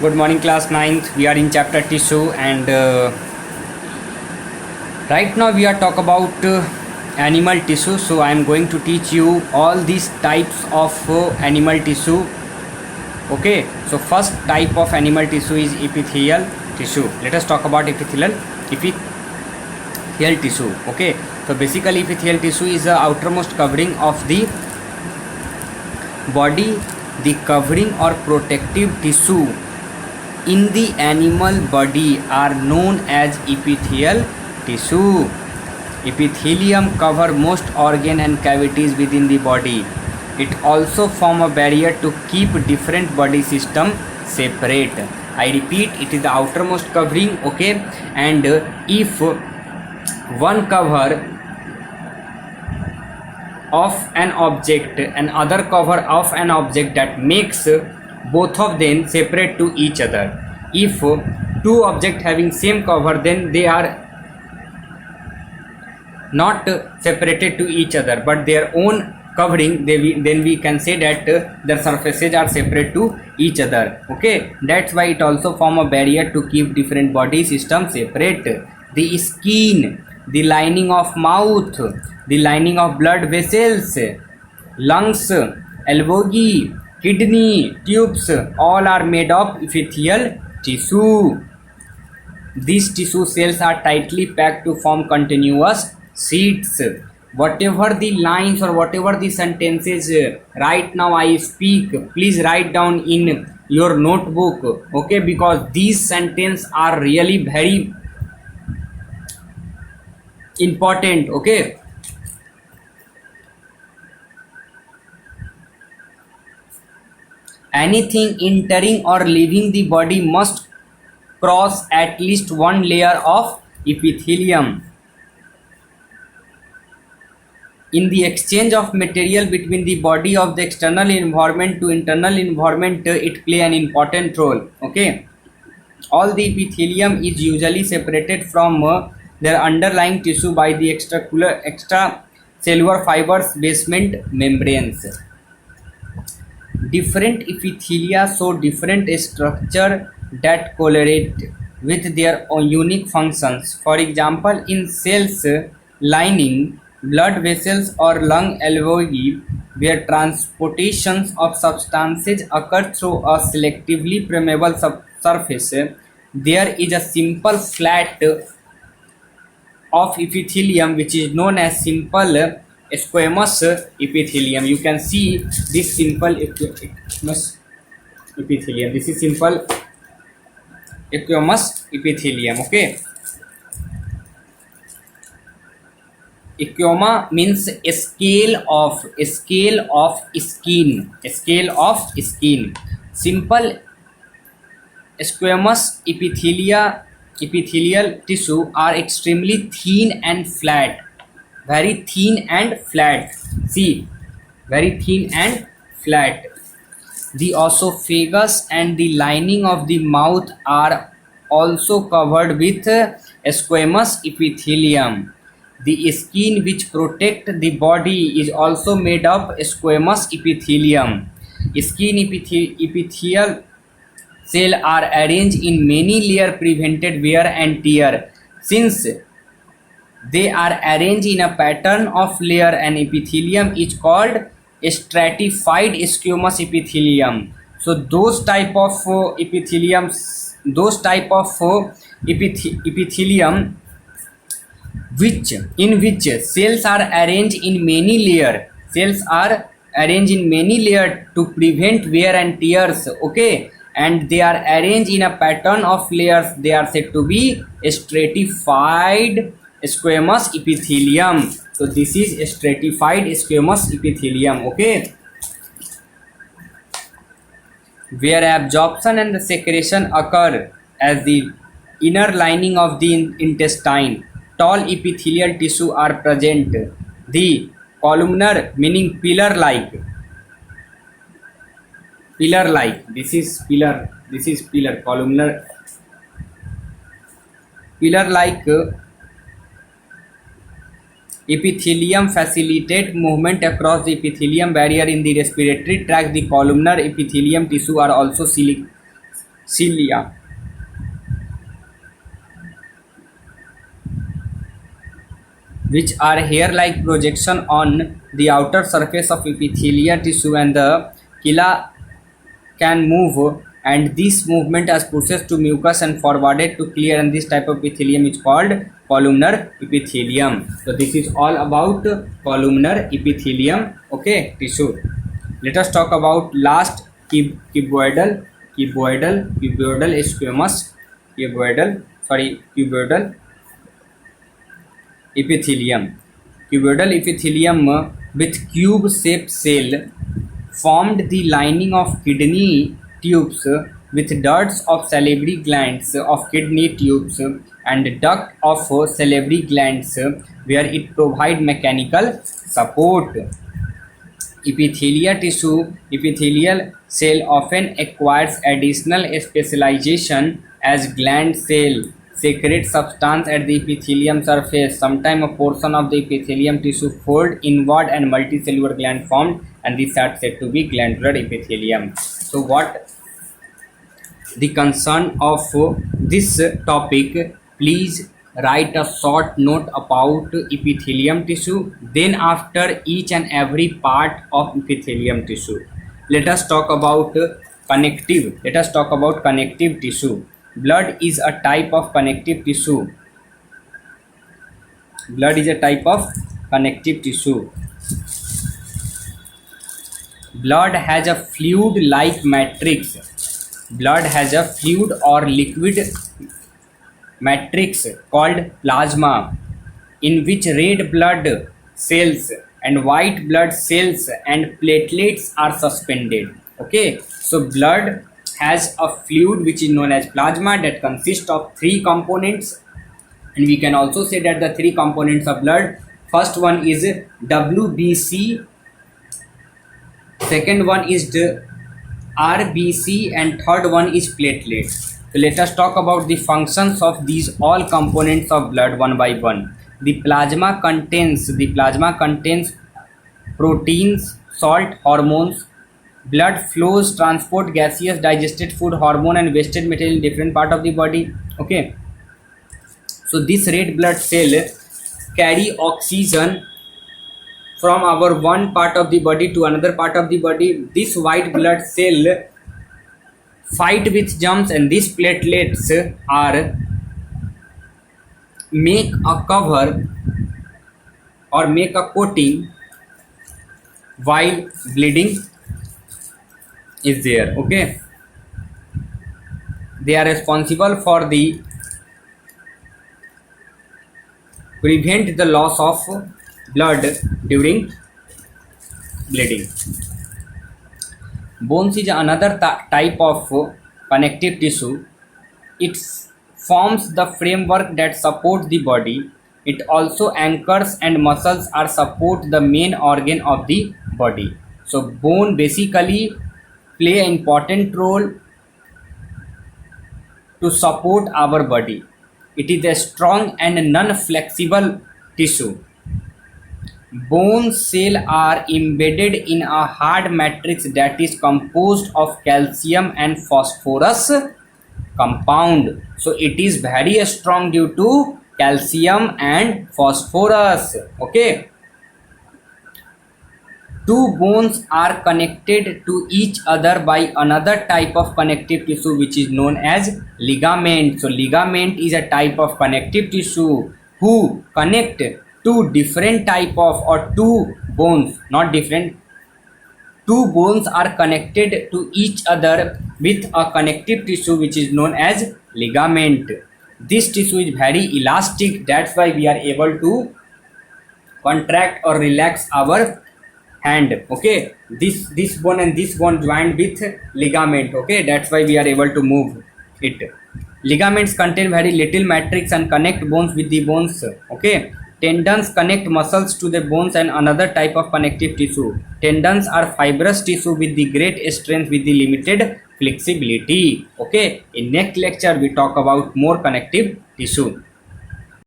Good morning, class ninth. We are in chapter tissue, and right now we are talk about animal tissue. So I am going to teach you all these types of animal tissue. Okay. So first type of animal tissue is epithelial tissue. Let us talk about epithelial tissue. Okay. So basically epithelial tissue is the outermost covering of the body. The covering or protective tissue in the animal body are known as epithelial tissue. Epithelium cover most organ and cavities within the body. It also form a barrier to keep different body system separate. I repeat, it is the outermost covering. Okay, and if one cover of an object and other cover of an object, that makes both of them separate to each other. If two objects having same cover, then they are not separated to each other but their own covering, then we can say that their surfaces are separate to each other. Okay, that's why it also form a barrier to keep different body systems separate. The skin, the lining of mouth, the lining of blood vessels, lungs, alveoli, kidney, tubes, all are made of epithelial tissue. These tissue cells are tightly packed to form continuous sheets. Whatever the lines or whatever the sentences right now I speak, please write down in your notebook. Okay, because these sentences are really very important. Okay, anything entering or leaving the body must cross at least one layer of epithelium. In the exchange of material between the body of the external environment to internal environment, it play an important role. Okay, all the epithelium is usually separated from their underlying tissue by the extracellular fibers basement membranes. Different epithelia show different structure that correlate with their own unique functions. For example, in cells lining blood vessels or lung alveoli, where transportations of substances occur through a selectively permeable surface, there is a simple flat of epithelium which is known as simple squamous epithelium. You can see this simple squamous epithelium. This is simple squamous epithelium. Okay, squama means scale of skin. Simple squamous epithelial tissue are extremely thin and flat, very thin and flat. See, very thin and flat. The esophagus and the lining of the mouth are also covered with squamous epithelium. The skin which protect the body is also made of squamous epithelium. Skin epithelial cells are arranged in many layers prevented wear and tear. Since they are arranged in a pattern of layer, and epithelium is called stratified squamous epithelium. So those type of epithelium which cells are arranged in many layer to prevent wear and tears. Okay, and they are arranged in a pattern of layers, they are said to be stratified squamous epithelium. So this is stratified squamous epithelium. Okay, where absorption and the secretion occur as the inner lining of the intestine, tall epithelial tissue are present. The columnar meaning pillar like. This is pillar. Columnar pillar like epithelium facilitate movement across the epithelium barrier in the respiratory tract. The columnar epithelium tissue are also cilia, which are hair-like projection on the outer surface of epithelial tissue, and the cilia can move, and this movement as pushes to mucus and forwarded to clear, and this type of epithelium is called columnar epithelium. So this is all about columnar epithelium, okay, tissue. Let us talk about last cuboidal squamous cuboidal epithelium. Cuboidal epithelium with cube shaped cell formed the lining of kidney tubes with ducts of salivary glands of kidney tubes and duct of salivary glands where it provide mechanical support. Epithelial cell often acquires additional specialization as gland cell secrete substance at the epithelium surface. Sometimes a portion of the epithelium tissue fold inward and multicellular gland formed, and these are said to be glandular epithelium. So what the concern of this topic, please write a short note about epithelium tissue, then after each and every part of epithelium tissue let us talk about connective tissue. Blood is a type of connective tissue. Blood has a fluid like matrix. Blood has a fluid or liquid matrix called plasma, in which red blood cells and white blood cells and platelets are suspended. Okay, so blood has a fluid which is known as plasma that consists of three components, and we can also say that the three components of blood, first one is WBC, second one is the RBC, and third one is platelet. So let us talk about the functions of these all components of blood one by one. The plasma contains proteins, salt, hormones. Blood flows transport gaseous digested food, hormone and wasted material in different part of the body. Okay, so this red blood cell carry oxygen from our one part of the body to another part of the body. This white blood cell fight with germs, and these platelets are make a cover or make a coating while bleeding is there. Okay, they are responsible for the prevent the loss of blood during bleeding. Bones is another type of connective tissue. It forms the framework that supports the body. It also anchors, and muscles are support the main organ of the body. So bone basically play an important role to support our body. It is a strong and non-flexible tissue. Bone cells are embedded in a hard matrix that is composed of calcium and phosphorus compound. So it is very strong due to calcium and phosphorus. Okay, two bones are connected to each other by another type of connective tissue which is known as ligament. So ligament is a type of connective tissue who connect two different type of, or two bones, not different, two bones are connected to each other with a connective tissue which is known as ligament. This tissue is very elastic, that's why we are able to contract or relax our hand. Okay, this bone and this bone joined with ligament. Okay, that's why we are able to move it. Ligaments contain very little matrix and connect bones with the bones. Okay, tendons connect muscles to the bones and another type of connective tissue. Tendons are fibrous tissue with the great strength with the limited flexibility. Okay, in next lecture we talk about more connective tissue.